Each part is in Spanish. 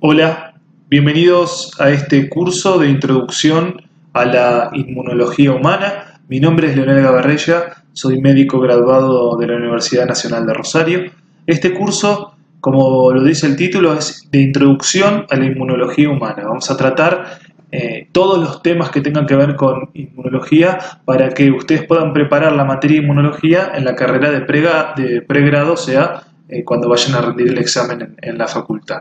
Hola, bienvenidos a este curso de introducción a la inmunología humana. Mi nombre es Leonel Gabarrella, soy médico graduado de la Universidad Nacional de Rosario. Este curso, como lo dice el título, es de introducción a la inmunología humana. Vamos a tratar todos los temas que tengan que ver con inmunología para que ustedes puedan preparar la materia de inmunología en la carrera de pregrado, o sea, cuando vayan a rendir el examen en la facultad.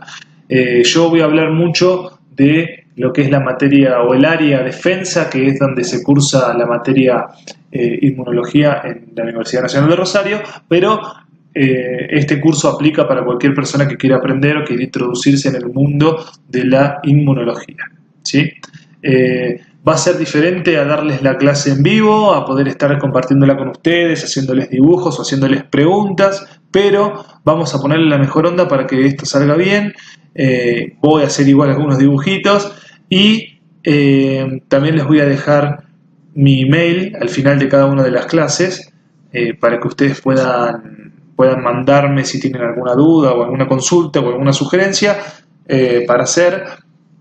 Yo voy a hablar mucho de lo que es la materia o el área defensa, que es donde se cursa la materia inmunología en la Universidad Nacional de Rosario, pero este curso aplica para cualquier persona que quiera aprender o quiera introducirse en el mundo de la inmunología, ¿sí? Va a ser diferente a darles la clase en vivo, a poder estar compartiéndola con ustedes, haciéndoles dibujos o haciéndoles preguntas, pero vamos a ponerle la mejor onda para que esto salga bien. Voy a hacer igual algunos dibujitos y también les voy a dejar mi email al final de cada una de las clases para que ustedes puedan mandarme si tienen alguna duda o alguna consulta o alguna sugerencia para hacer,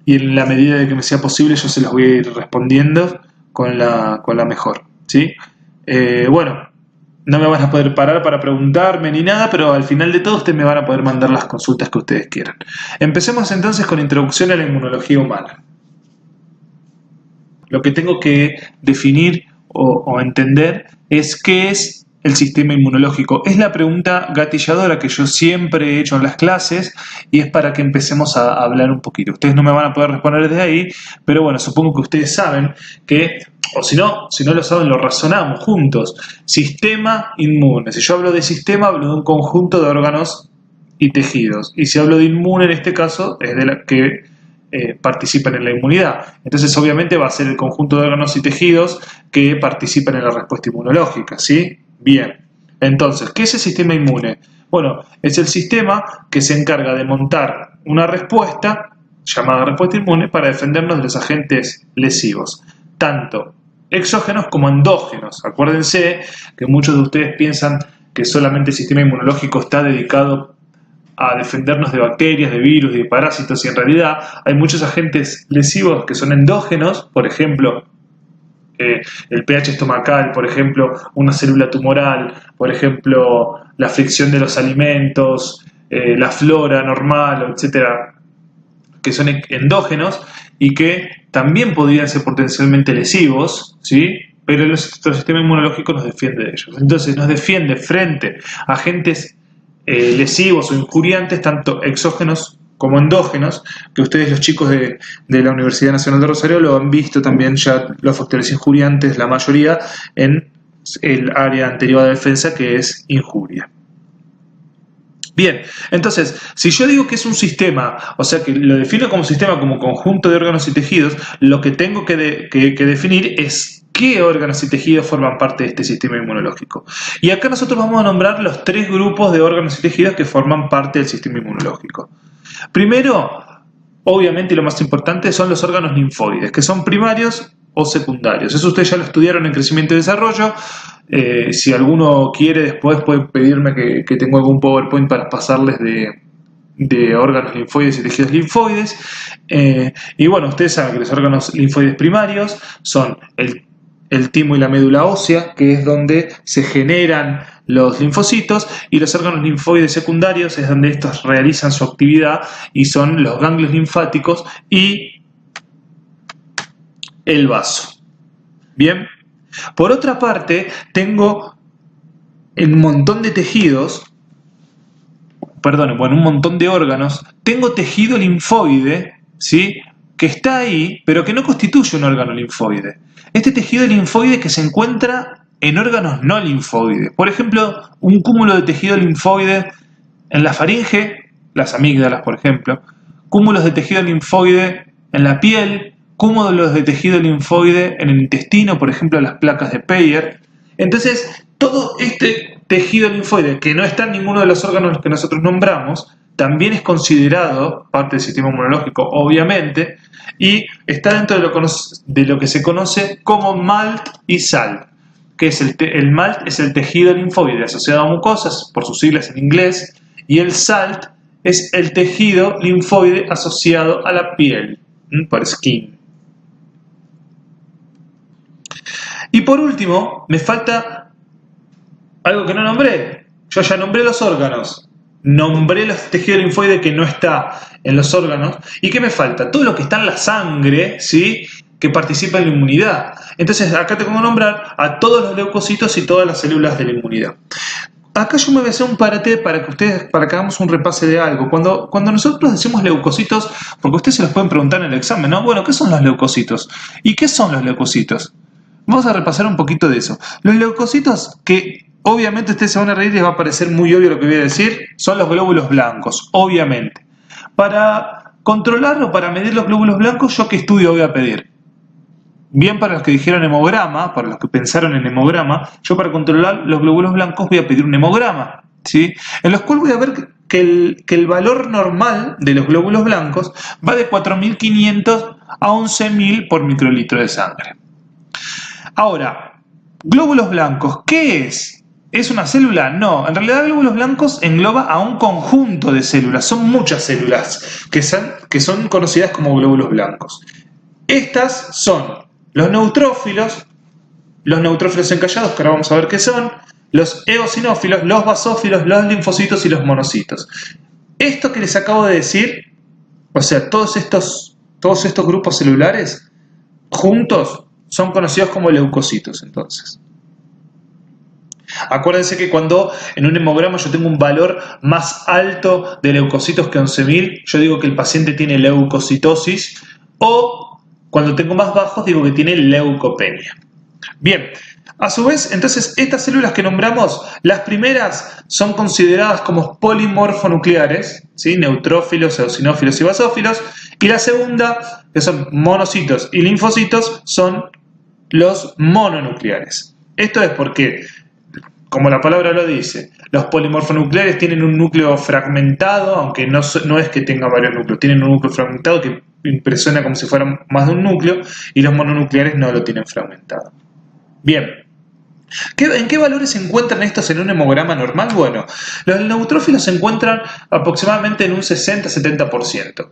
y en la medida de que me sea posible yo se las voy a ir respondiendo con la mejor, ¿sí? Bueno, no me van a poder parar para preguntarme ni nada, pero al final de todo ustedes me van a poder mandar las consultas que ustedes quieran. Empecemos entonces con introducción a la inmunología humana. Lo que tengo que definir o entender es qué es el sistema inmunológico. Es la pregunta gatilladora que yo siempre he hecho en las clases y es para que empecemos a hablar un poquito. Ustedes no me van a poder responder desde ahí, pero bueno, supongo que ustedes saben que, o si no lo saben, lo razonamos juntos. Sistema inmune. Si yo hablo de sistema, hablo de un conjunto de órganos y tejidos. Y si hablo de inmune, en este caso, es de la que participan en la inmunidad. Entonces, obviamente, va a ser el conjunto de órganos y tejidos que participan en la respuesta inmunológica, ¿sí? Bien. Entonces, ¿qué es el sistema inmune? Bueno, es el sistema que se encarga de montar una respuesta, llamada respuesta inmune, para defendernos de los agentes lesivos, tanto exógenos como endógenos. Acuérdense que muchos de ustedes piensan que solamente el sistema inmunológico está dedicado a defendernos de bacterias, de virus, de parásitos, y en realidad hay muchos agentes lesivos que son endógenos, por ejemplo, el pH estomacal, por ejemplo, una célula tumoral, por ejemplo, la fricción de los alimentos, la flora normal, etcétera, que son endógenos y que también podrían ser potencialmente lesivos, ¿sí? Pero nuestro sistema inmunológico nos defiende de ellos. Entonces nos defiende frente a agentes lesivos o injuriantes, tanto exógenos como endógenos, que ustedes, los chicos de la Universidad Nacional de Rosario, lo han visto también ya, los factores injuriantes, la mayoría, en el área anterior de defensa, que es injuria. Bien, entonces, si yo digo que es un sistema, o sea que lo defino como sistema, como conjunto de órganos y tejidos, lo que tengo que definir es qué órganos y tejidos forman parte de este sistema inmunológico. Y acá nosotros vamos a nombrar los 3 grupos de órganos y tejidos que forman parte del sistema inmunológico. Primero, obviamente, y lo más importante, son los órganos linfoides, que son primarios o secundarios. Eso ustedes ya lo estudiaron en crecimiento y desarrollo. Si alguno quiere, después puede pedirme que tengo algún PowerPoint para pasarles de órganos linfoides y tejidos linfoides. Y bueno, ustedes saben que los órganos linfoides primarios son el timo y la médula ósea, que es donde se generan los linfocitos, y los órganos linfoides secundarios es donde estos realizan su actividad y son los ganglios linfáticos y el vaso. Bien. Por otra parte, tengo un montón de tejidos, un montón de órganos. Tengo tejido linfoide, ¿sí?, que está ahí, pero que no constituye un órgano linfoide. Este tejido linfoide que se encuentra en órganos no linfoides. Por ejemplo, un cúmulo de tejido linfoide en la faringe, las amígdalas, por ejemplo, cúmulos de tejido linfoide en la piel, cúmulos de tejido linfoide en el intestino, por ejemplo, las placas de Peyer. Entonces, todo este tejido linfoide, que no está en ninguno de los órganos que nosotros nombramos, también es considerado parte del sistema inmunológico, obviamente, y está dentro de lo que se conoce como MALT y SALT, que es el MALT es el tejido linfoide asociado a mucosas, por sus siglas en inglés, y el SALT es el tejido linfoide asociado a la piel, por skin. Y por último, me falta algo que no nombré. Yo ya nombré los órganos, nombré los tejidos linfoides que no está en los órganos. ¿Y qué me falta? Todo lo que está en la sangre, ¿sí?, que participa en la inmunidad. Entonces acá tengo que nombrar a todos los leucocitos y todas las células de la inmunidad. Acá yo me voy a hacer un parate para que hagamos un repase de algo. Cuando nosotros decimos leucocitos, porque ustedes se los pueden preguntar en el examen, ¿no? Bueno, ¿qué son los leucocitos? ¿Y qué son los leucocitos? Vamos a repasar un poquito de eso. Los leucocitos, que obviamente ustedes se van a reír y les va a parecer muy obvio lo que voy a decir, son los glóbulos blancos, obviamente. Para controlar o para medir los glóbulos blancos, ¿yo qué estudio voy a pedir? Bien, para los que dijeron hemograma, para los que pensaron en hemograma, yo para controlar los glóbulos blancos voy a pedir un hemograma, ¿sí?, en los cuales voy a ver que el valor normal de los glóbulos blancos va de 4.500 a 11.000 por microlitro de sangre. Ahora, glóbulos blancos, ¿qué es? ¿Es una célula? No, en realidad glóbulos blancos engloba a un conjunto de células, son muchas células que son conocidas como glóbulos blancos. Estas son los neutrófilos encallados, que ahora vamos a ver qué son, los eosinófilos, los basófilos, los linfocitos y los monocitos. Esto que les acabo de decir, o sea, todos estos grupos celulares juntos son conocidos como leucocitos, entonces. Acuérdense que cuando en un hemograma yo tengo un valor más alto de leucocitos que 11.000, yo digo que el paciente tiene leucocitosis, o cuando tengo más bajos digo que tiene leucopenia. Bien, a su vez, entonces, estas células que nombramos, las primeras son consideradas como polimorfonucleares, ¿sí?, neutrófilos, eosinófilos y basófilos, y la segunda, que son monocitos y linfocitos, son los mononucleares. Esto es porque, como la palabra lo dice, los polimorfonucleares tienen un núcleo fragmentado, aunque no es que tengan varios núcleos, tienen un núcleo fragmentado que impresiona como si fueran más de un núcleo, y los mononucleares no lo tienen fragmentado. Bien, ¿en qué valores se encuentran estos en un hemograma normal? Bueno, los neutrófilos se encuentran aproximadamente en un 60-70%.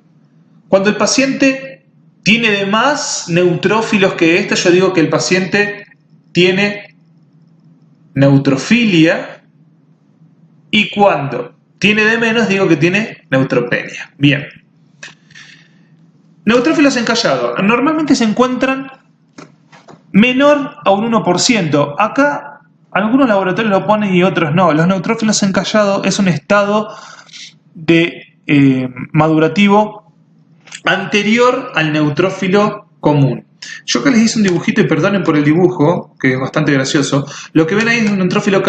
Cuando el paciente tiene de más neutrófilos que esto, yo digo que el paciente tiene neutrofilia, y cuando tiene de menos, digo que tiene neutropenia. Bien. Neutrófilos encallados. Normalmente se encuentran menor a un 1%. Acá algunos laboratorios lo ponen y otros no. Los neutrófilos encallados es un estado de madurativo anterior al neutrófilo común. Yo que les hice un dibujito, y perdonen por el dibujo, que es bastante gracioso. Lo que ven ahí es un neutrófilo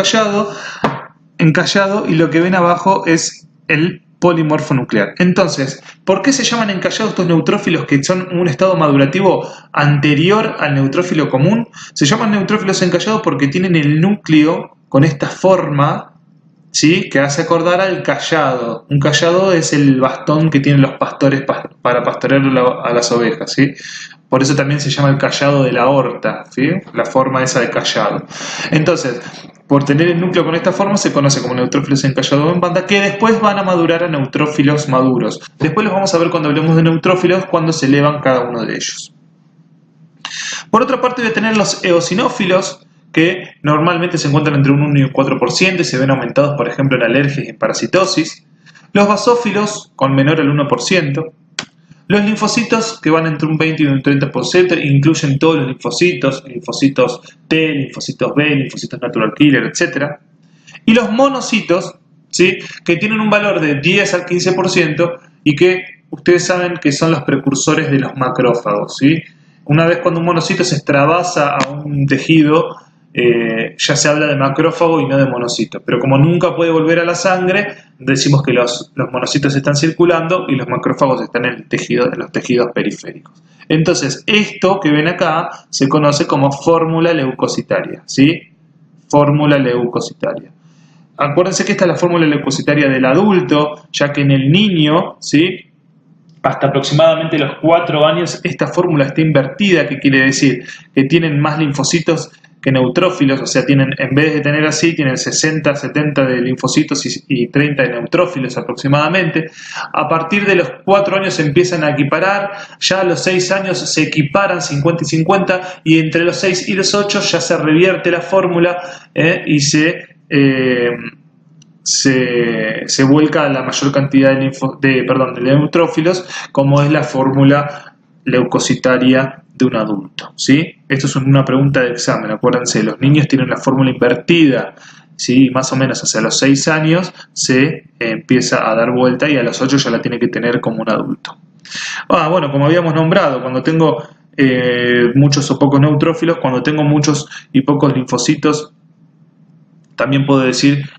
encallado, y lo que ven abajo es el polimorfo nuclear. Entonces, ¿por qué se llaman encallados estos neutrófilos que son un estado madurativo anterior al neutrófilo común? Se llaman neutrófilos encallados porque tienen el núcleo con esta forma, ¿sí?, que hace acordar al cayado. Un cayado es el bastón que tienen los pastores para pastorear a las ovejas, ¿sí? Por eso también se llama el cayado de la aorta, ¿sí?, la forma esa de cayado. Entonces, por tener el núcleo con esta forma se conoce como neutrófilos encallados en banda, que después van a madurar a neutrófilos maduros. Después los vamos a ver cuando hablemos de neutrófilos, cuando se elevan cada uno de ellos. Por otra parte, voy a tener los eosinófilos, que normalmente se encuentran entre un 1 y un 4% y se ven aumentados, por ejemplo, en alergias y en parasitosis. Los basófilos, con menor al 1%. Los linfocitos, que van entre un 20 y un 30%, incluyen todos los linfocitos T, linfocitos B, linfocitos natural killer, etc. Y los monocitos, ¿sí?, que tienen un valor de 10 al 15% y que ustedes saben que son los precursores de los macrófagos, ¿sí? Una vez cuando un monocito se extravasa a un tejido, ya se habla de macrófago y no de monocito, pero como nunca puede volver a la sangre, decimos que los monocitos están circulando y los macrófagos están en los tejidos periféricos. Entonces, esto que ven acá se conoce como fórmula leucocitaria, ¿sí? Fórmula leucocitaria. Acuérdense que esta es la fórmula leucocitaria del adulto, ya que en el niño, ¿sí?, hasta aproximadamente los 4 años esta fórmula está invertida, que quiere decir que tienen más linfocitos que neutrófilos, o sea, tienen, en vez de tener así, tienen 60, 70 de linfocitos y 30 de neutrófilos aproximadamente. A partir de los 4 años se empiezan a equiparar, ya a los 6 años se equiparan 50 y 50, y entre los 6 y los 8 ya se revierte la fórmula y se vuelca a la mayor cantidad de neutrófilos, como es la fórmula leucocitaria de un adulto, ¿sí? Esto es una pregunta de examen, acuérdense, los niños tienen la fórmula invertida, ¿sí? Más o menos hacia los 6 años se empieza a dar vuelta y a los 8 ya la tiene que tener como un adulto. Bueno, como habíamos nombrado, cuando tengo muchos o pocos neutrófilos, cuando tengo muchos y pocos linfocitos, también puedo decir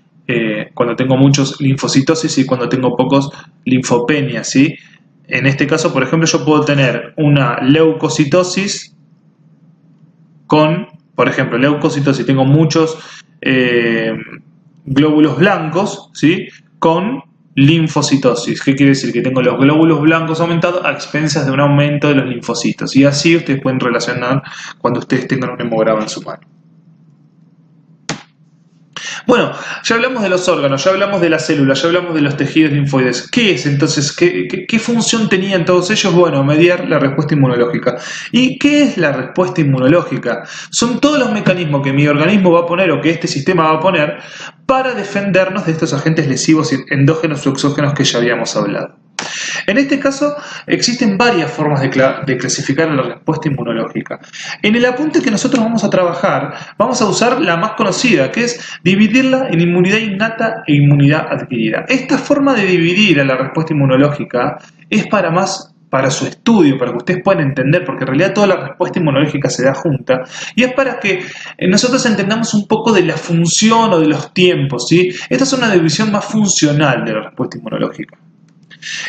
cuando tengo muchos linfocitosis y cuando tengo pocos linfopenias, ¿sí? En este caso, por ejemplo, yo puedo tener una leucocitosis con, por ejemplo, leucocitosis, tengo muchos glóbulos blancos, ¿sí? Con linfocitosis. ¿Qué quiere decir? Que tengo los glóbulos blancos aumentados a expensas de un aumento de los linfocitos. Y así ustedes pueden relacionar cuando ustedes tengan un hemograma en su mano. Bueno, ya hablamos de los órganos, ya hablamos de las células, ya hablamos de los tejidos linfoides. ¿Qué es entonces? ¿Qué función tenían todos ellos? Bueno, mediar la respuesta inmunológica. ¿Y qué es la respuesta inmunológica? Son todos los mecanismos que mi organismo va a poner o que este sistema va a poner para defendernos de estos agentes lesivos endógenos o exógenos que ya habíamos hablado. En este caso, existen varias formas de clasificar la respuesta inmunológica. En el apunte que nosotros vamos a trabajar, vamos a usar la más conocida, que es dividirla en inmunidad innata e inmunidad adquirida. Esta forma de dividir a la respuesta inmunológica es para su estudio, para que ustedes puedan entender, porque en realidad toda la respuesta inmunológica se da junta, y es para que nosotros entendamos un poco de la función o de los tiempos, ¿sí? Esta es una división más funcional de la respuesta inmunológica.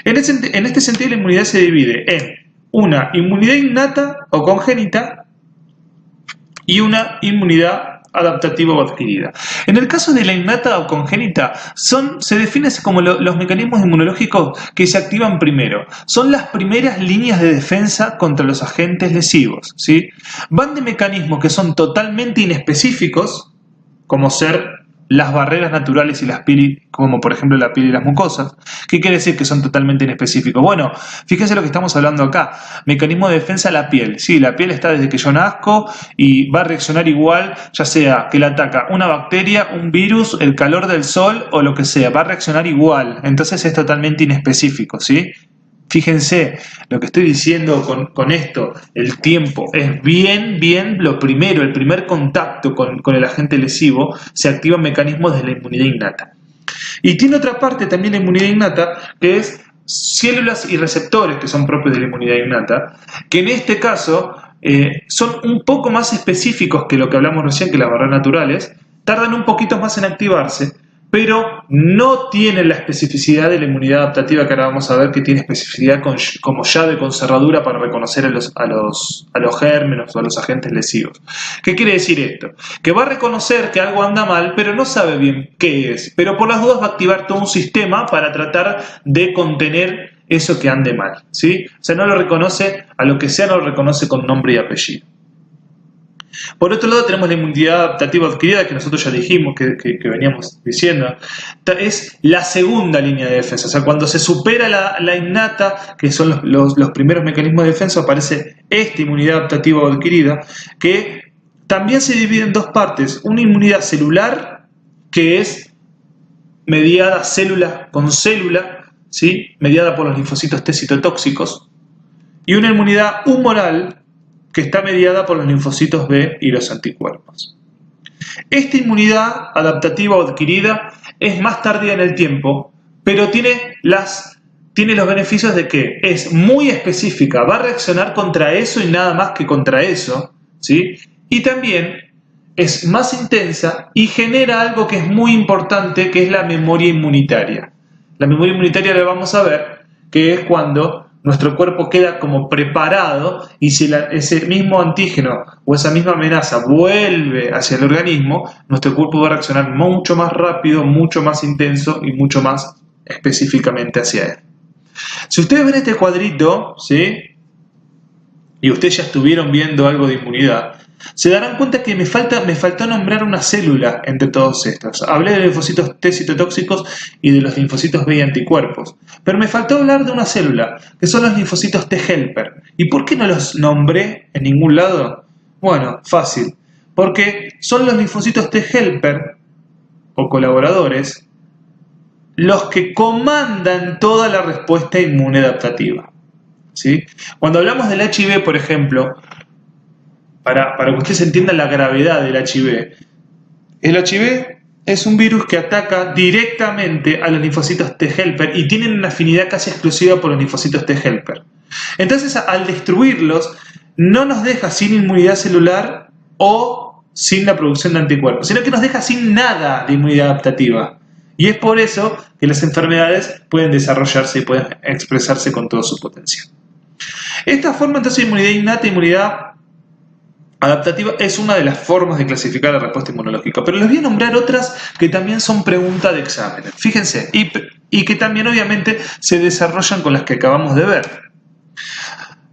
En este sentido, la inmunidad se divide en una inmunidad innata o congénita y una inmunidad adaptativa o adquirida. En el caso de la innata o congénita, se define como los mecanismos inmunológicos que se activan primero. Son las primeras líneas de defensa contra los agentes lesivos, ¿sí? Van de mecanismos que son totalmente inespecíficos, como ser las barreras naturales y las pieles, como por ejemplo la piel y las mucosas. ¿Qué quiere decir que son totalmente inespecíficos? Bueno, fíjense lo que estamos hablando acá. Mecanismo de defensa de la piel. Sí, la piel está desde que yo nazco y va a reaccionar igual, ya sea que la ataca una bacteria, un virus, el calor del sol o lo que sea. Va a reaccionar igual. Entonces es totalmente inespecífico, ¿sí? Fíjense lo que estoy diciendo con esto, el tiempo es bien lo primero, el primer contacto con el agente lesivo, se activan mecanismos de la inmunidad innata. Y tiene otra parte también la inmunidad innata, que es células y receptores que son propios de la inmunidad innata, que en este caso son un poco más específicos que lo que hablamos recién, que las barreras naturales, tardan un poquito más en activarse, pero no tienen la especificidad de la inmunidad adaptativa, que ahora vamos a ver que tiene especificidad como llave con cerradura para reconocer a los gérmenes o a los agentes lesivos. ¿Qué quiere decir esto? Que va a reconocer que algo anda mal, pero no sabe bien qué es, pero por las dudas va a activar todo un sistema para tratar de contener eso que ande mal, ¿sí? O sea, no lo reconoce, a lo que sea no lo reconoce con nombre y apellido. Por otro lado tenemos la inmunidad adaptativa adquirida, que nosotros ya dijimos, que veníamos diciendo. Es la segunda línea de defensa, o sea, cuando se supera la innata, que son los primeros mecanismos de defensa, aparece esta inmunidad adaptativa o adquirida, que también se divide en dos partes. Una inmunidad celular, que es mediada célula con célula, ¿sí? Mediada por los linfocitos T citotóxicos, y una inmunidad humoral, que está mediada por los linfocitos B y los anticuerpos. Esta inmunidad adaptativa o adquirida es más tardía en el tiempo, pero tiene los beneficios de que es muy específica, va a reaccionar contra eso y nada más que contra eso, ¿sí? Y también es más intensa y genera algo que es muy importante, que es la memoria inmunitaria. La memoria inmunitaria la vamos a ver, que es cuando nuestro cuerpo queda como preparado y si ese mismo antígeno o esa misma amenaza vuelve hacia el organismo, nuestro cuerpo va a reaccionar mucho más rápido, mucho más intenso y mucho más específicamente hacia él. Si ustedes ven este cuadrito, ¿sí? Y ustedes ya estuvieron viendo algo de inmunidad, se darán cuenta que me faltó nombrar una célula entre todos estos. Hablé de los linfocitos T citotóxicos y de los linfocitos B y anticuerpos, pero me faltó hablar de una célula, que son los linfocitos T helper. ¿Y por qué no los nombré en ningún lado? Bueno, fácil, porque son los linfocitos T helper, o colaboradores, los que comandan toda la respuesta inmune adaptativa, ¿sí? Cuando hablamos del HIV, por ejemplo, para que ustedes entiendan la gravedad del HIV, el HIV es un virus que ataca directamente a los linfocitos T helper y tienen una afinidad casi exclusiva por los linfocitos T helper. Entonces, al destruirlos, no nos deja sin inmunidad celular o sin la producción de anticuerpos, sino que nos deja sin nada de inmunidad adaptativa. Y es por eso que las enfermedades pueden desarrollarse y pueden expresarse con todo su potencial. Esta forma entonces de inmunidad innata e inmunidad adaptativa es una de las formas de clasificar la respuesta inmunológica, pero les voy a nombrar otras que también son pregunta de exámenes, fíjense, y que también obviamente se desarrollan con las que acabamos de ver.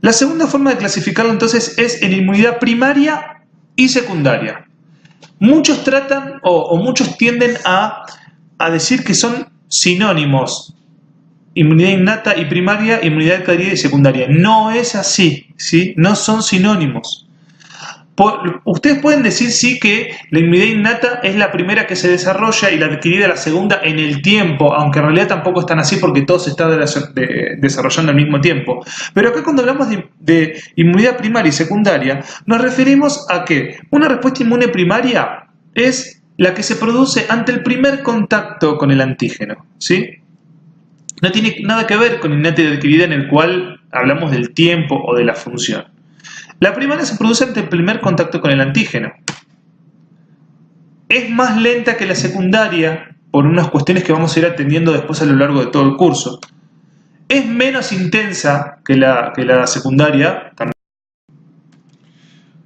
La segunda forma de clasificarlo entonces es en inmunidad primaria y secundaria. Muchos tratan o muchos tienden a decir que son sinónimos, inmunidad innata y primaria, inmunidad adquirida y secundaria. No es así, ¿sí? No son sinónimos. Ustedes pueden decir sí que la inmunidad innata es la primera que se desarrolla y la adquirida la segunda en el tiempo, aunque en realidad tampoco están así porque todo se está desarrollando al mismo tiempo. Pero acá cuando hablamos de inmunidad primaria y secundaria, nos referimos a que una respuesta inmune primaria es la que se produce ante el primer contacto con el antígeno, ¿sí? No tiene nada que ver con innata y adquirida en el cual hablamos del tiempo o de la función. La primaria se produce ante el primer contacto con el antígeno. Es más lenta que la secundaria por unas cuestiones que vamos a ir atendiendo después a lo largo de todo el curso. Es menos intensa que la secundaria también.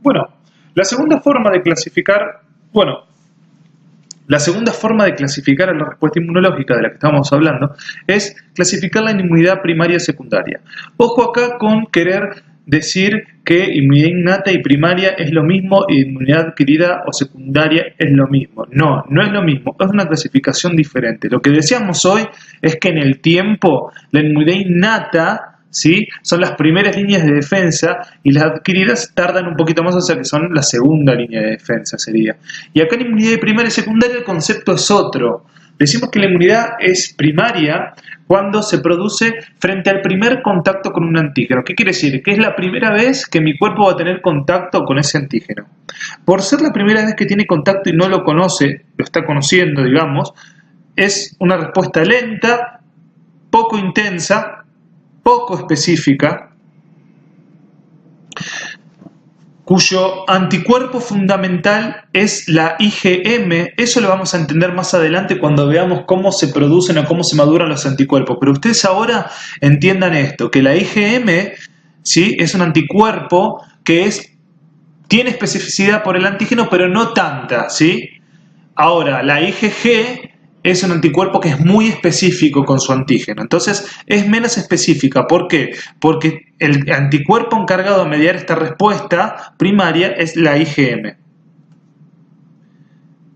Bueno, la segunda forma de clasificar a la respuesta inmunológica de la que estamos hablando es clasificarla en inmunidad primaria y secundaria. Ojo acá con querer decir que inmunidad innata y primaria es lo mismo y inmunidad adquirida o secundaria es lo mismo. No, no es lo mismo, es una clasificación diferente. Lo que decíamos hoy es que en el tiempo la inmunidad innata, ¿sí?, son las primeras líneas de defensa y las adquiridas tardan un poquito más, o sea que son la segunda línea de defensa sería. Y acá en inmunidad primaria y secundaria el concepto es otro. Decimos que la inmunidad es primaria cuando se produce frente al primer contacto con un antígeno. ¿Qué quiere decir? Que es la primera vez que mi cuerpo va a tener contacto con ese antígeno. Por ser la primera vez que tiene contacto y no lo conoce, lo está conociendo, digamos, es una respuesta lenta, poco intensa, poco específica, cuyo anticuerpo fundamental es la IgM. Eso lo vamos a entender más adelante cuando veamos cómo se producen o cómo se maduran los anticuerpos. Pero ustedes ahora entiendan esto, que la IgM, ¿sí?, es un anticuerpo que tiene especificidad por el antígeno, pero no tanta, ¿sí? Ahora, la IgG es un anticuerpo que es muy específico con su antígeno. Entonces, es menos específica. ¿Por qué? Porque el anticuerpo encargado de mediar esta respuesta primaria es la IgM.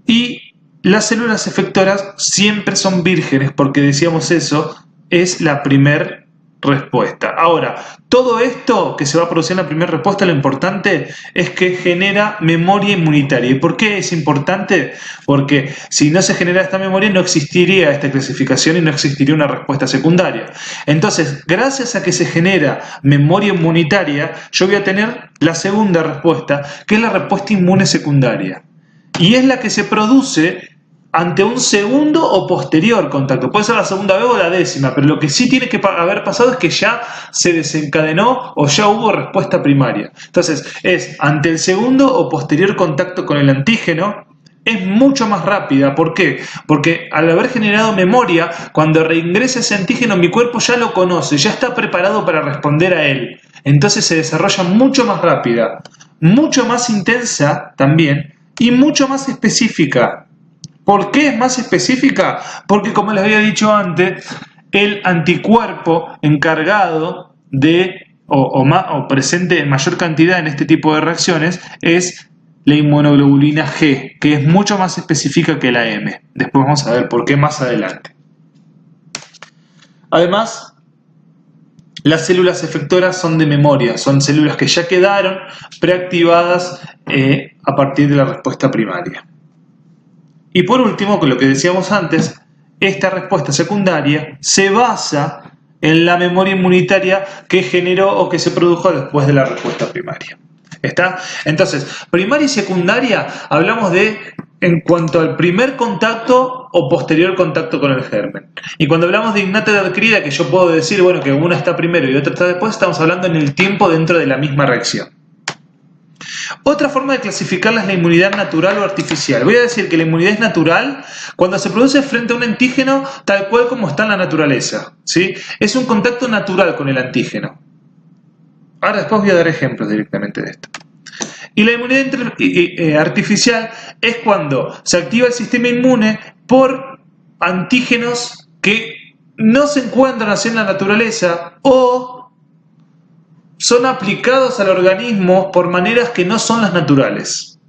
Y las células efectoras siempre son vírgenes, porque decíamos eso, es la primera respuesta. Ahora, todo esto que se va a producir en la primera respuesta, lo importante es que genera memoria inmunitaria. ¿Y por qué es importante? Porque si no se genera esta memoria, no existiría esta clasificación y no existiría una respuesta secundaria. Entonces, gracias a que se genera memoria inmunitaria, yo voy a tener la segunda respuesta, que es la respuesta inmune secundaria. Y es la que se produce ante un segundo o posterior contacto. Puede ser la segunda vez o la décima, pero lo que sí tiene que haber pasado es que ya se desencadenó o ya hubo respuesta primaria. Entonces, es ante el segundo o posterior contacto con el antígeno, es mucho más rápida. ¿Por qué? Porque al haber generado memoria, cuando reingresa ese antígeno, mi cuerpo ya lo conoce, ya está preparado para responder a él. Entonces se desarrolla mucho más rápida, mucho más intensa también y mucho más específica. ¿Por qué es más específica? Porque, como les había dicho antes, el anticuerpo encargado de o presente en mayor cantidad en este tipo de reacciones es la inmunoglobulina G, que es mucho más específica que la M. Después vamos a ver por qué más adelante. Además, las células efectoras son de memoria, son células que ya quedaron preactivadas a partir de la respuesta primaria. Y por último, con lo que decíamos antes, esta respuesta secundaria se basa en la memoria inmunitaria que generó o que se produjo después de la respuesta primaria. ¿Está? Entonces, primaria y secundaria hablamos de en cuanto al primer contacto o posterior contacto con el germen. Y cuando hablamos de innata y adquirida, que yo puedo decir, bueno, que una está primero y otra está después, estamos hablando en el tiempo dentro de la misma reacción. Otra forma de clasificarla es la inmunidad natural o artificial. Voy a decir que la inmunidad es natural cuando se produce frente a un antígeno tal cual como está en la naturaleza, ¿sí? Es un contacto natural con el antígeno. Ahora después voy a dar ejemplos directamente de esto. Y la inmunidad artificial es cuando se activa el sistema inmune por antígenos que no se encuentran así en la naturaleza o son aplicados al organismo por maneras que no son las naturales.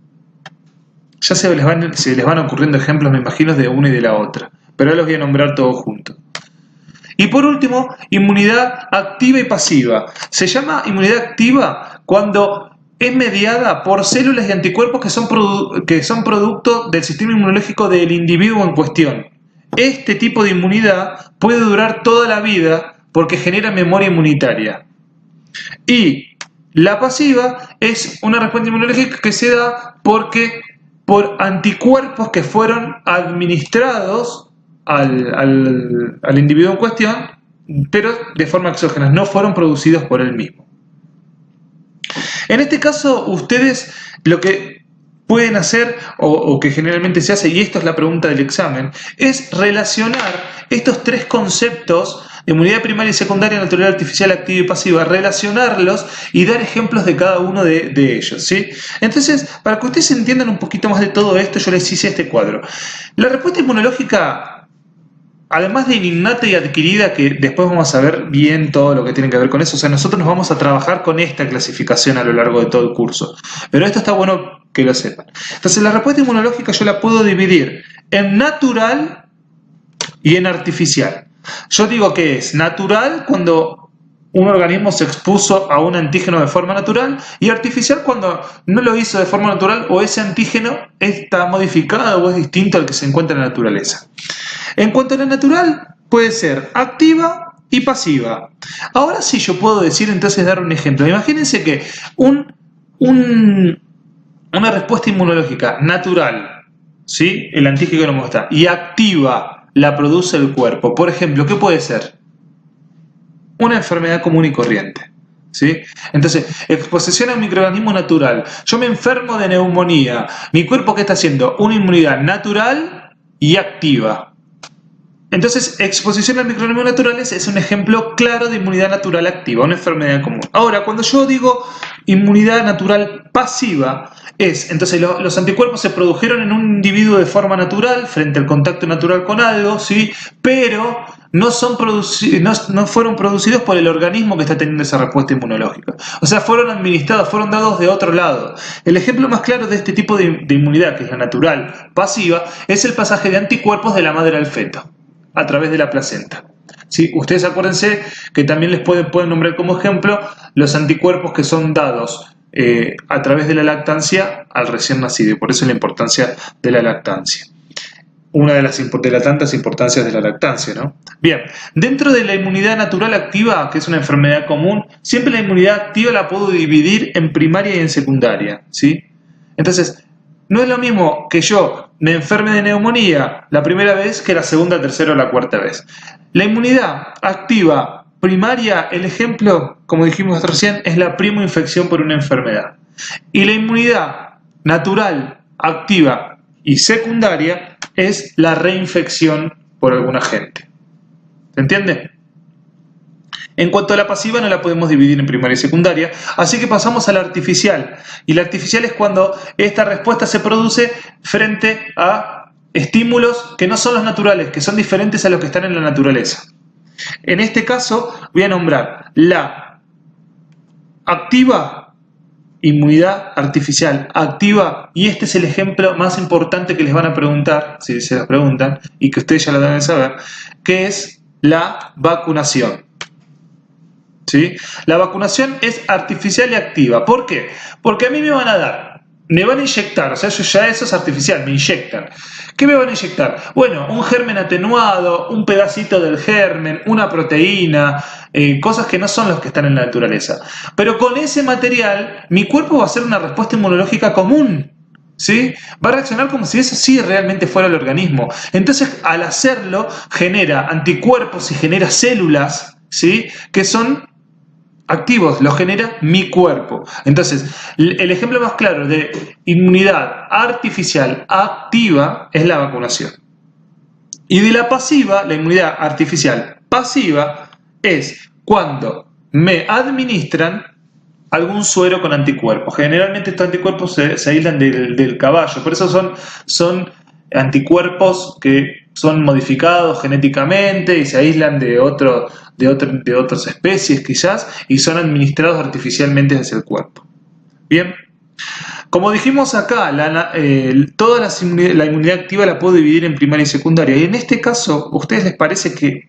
Ya se les van ocurriendo ejemplos, me imagino, de una y de la otra, pero ahora los voy a nombrar todos juntos. Y por último, inmunidad activa y pasiva. Se llama inmunidad activa cuando es mediada por células y anticuerpos que son producto del sistema inmunológico del individuo en cuestión. Este tipo de inmunidad puede durar toda la vida porque genera memoria inmunitaria. Y la pasiva es una respuesta inmunológica que se da por anticuerpos que fueron administrados al individuo en cuestión, pero de forma exógena, no fueron producidos por él mismo. En este caso, ustedes lo que pueden hacer, o que generalmente se hace, y esto es la pregunta del examen, es relacionar estos tres conceptos de inmunidad primaria y secundaria, natural, artificial, activa y pasiva, relacionarlos y dar ejemplos de cada uno de ellos, ¿sí? Entonces, para que ustedes entiendan un poquito más de todo esto, yo les hice este cuadro. La respuesta inmunológica, además de innata y adquirida, que después vamos a ver bien todo lo que tiene que ver con eso, o sea, nosotros nos vamos a trabajar con esta clasificación a lo largo de todo el curso, pero esto está bueno que lo sepan. Entonces, la respuesta inmunológica yo la puedo dividir en natural y en artificial. Yo digo que es natural cuando un organismo se expuso a un antígeno de forma natural y artificial cuando no lo hizo de forma natural o ese antígeno está modificado o es distinto al que se encuentra en la naturaleza. En cuanto a la natural, puede ser activa y pasiva. Ahora sí yo puedo decir, entonces, dar un ejemplo. Imagínense que una respuesta inmunológica natural, ¿sí? El antígeno como está, y activa la produce el cuerpo. Por ejemplo, ¿qué puede ser? Una enfermedad común y corriente, ¿sí? Entonces, exposición a un microorganismo natural. Yo me enfermo de neumonía. ¿Mi cuerpo qué está haciendo? Una inmunidad natural y activa. Entonces, exposición a microorganismos naturales es un ejemplo claro de inmunidad natural activa, una enfermedad común. Ahora, cuando yo digo inmunidad natural pasiva, entonces los anticuerpos se produjeron en un individuo de forma natural, frente al contacto natural con algo, ¿sí? Pero no fueron producidos por el organismo que está teniendo esa respuesta inmunológica. O sea, fueron administrados, fueron dados de otro lado. El ejemplo más claro de este tipo de inmunidad, que es la natural pasiva, es el pasaje de anticuerpos de la madre al feto a través de la placenta. ¿Sí? Ustedes acuérdense que también les pueden nombrar como ejemplo los anticuerpos que son dados a través de la lactancia al recién nacido, y por eso la importancia de la lactancia. Una de las tantas importancias de la lactancia, ¿no? Bien, dentro de la inmunidad natural activa, que es una enfermedad común, siempre la inmunidad activa la puedo dividir en primaria y en secundaria, ¿sí? Entonces, no es lo mismo que yo me enferme de neumonía la primera vez que la segunda, tercera o la cuarta vez. La inmunidad activa primaria, el ejemplo, como dijimos recién, es la primoinfección por una enfermedad. Y la inmunidad natural activa y secundaria es la reinfección por algún agente. ¿Se entiende? En cuanto a la pasiva, no la podemos dividir en primaria y secundaria, así que pasamos a la artificial. Y la artificial es cuando esta respuesta se produce frente a estímulos que no son los naturales, que son diferentes a los que están en la naturaleza. En este caso voy a nombrar la activa inmunidad artificial activa, y este es el ejemplo más importante que les van a preguntar, si se las preguntan, y que ustedes ya lo deben saber, que es la vacunación. ¿Sí? La vacunación es artificial y activa. ¿Por qué? Porque a mí me van a inyectar, o sea, ya eso es artificial, me inyectan. ¿Qué me van a inyectar? Bueno, un germen atenuado, un pedacito del germen, una proteína, cosas que no son los que están en la naturaleza. Pero con ese material, mi cuerpo va a hacer una respuesta inmunológica común. ¿Sí? Va a reaccionar como si eso sí realmente fuera el organismo. Entonces, al hacerlo, genera anticuerpos y genera células, ¿sí? Que son activos, los genera mi cuerpo. Entonces, el ejemplo más claro de inmunidad artificial activa es la vacunación. Y de la pasiva, la inmunidad artificial pasiva, es cuando me administran algún suero con anticuerpos. Generalmente estos anticuerpos se aíslan del caballo, por eso son anticuerpos que son modificados genéticamente y se aíslan de otras especies quizás, y son administrados artificialmente hacia el cuerpo. Bien, como dijimos acá, toda la inmunidad activa la puedo dividir en primaria y secundaria, y en este caso, ¿a ustedes les parece que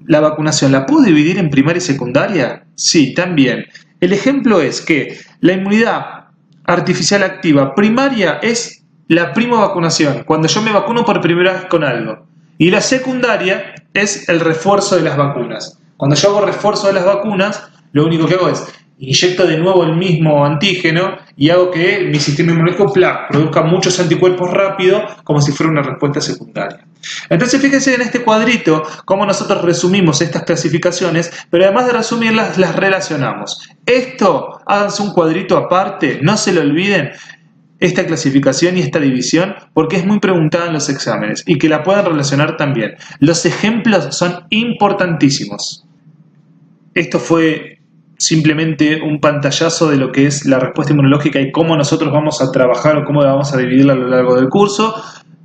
la vacunación la puedo dividir en primaria y secundaria? Sí, también. El ejemplo es que la inmunidad artificial activa primaria es la primovacunación, cuando yo me vacuno por primera vez con algo. Y la secundaria es el refuerzo de las vacunas. Cuando yo hago refuerzo de las vacunas, lo único que hago es inyecto de nuevo el mismo antígeno y hago que mi sistema inmunológico produzca muchos anticuerpos rápido, como si fuera una respuesta secundaria. Entonces fíjense en este cuadrito cómo nosotros resumimos estas clasificaciones, pero además de resumirlas, las relacionamos. Esto, háganse un cuadrito aparte, no se lo olviden, esta clasificación y esta división, porque es muy preguntada en los exámenes y que la puedan relacionar también. Los ejemplos son importantísimos. Esto fue simplemente un pantallazo de lo que es la respuesta inmunológica y cómo nosotros vamos a trabajar o cómo la vamos a dividirla a lo largo del curso.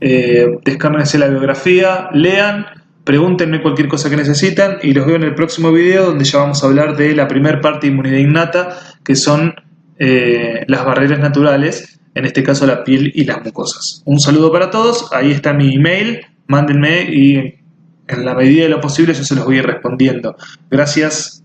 Descárguense la biografía, lean, pregúntenme cualquier cosa que necesitan y los veo en el próximo video, donde ya vamos a hablar de la primera parte de inmunidad innata, que son las barreras naturales, en este caso la piel y las mucosas. Un saludo para todos, ahí está mi email, mándenme y en la medida de lo posible yo se los voy a ir respondiendo. Gracias.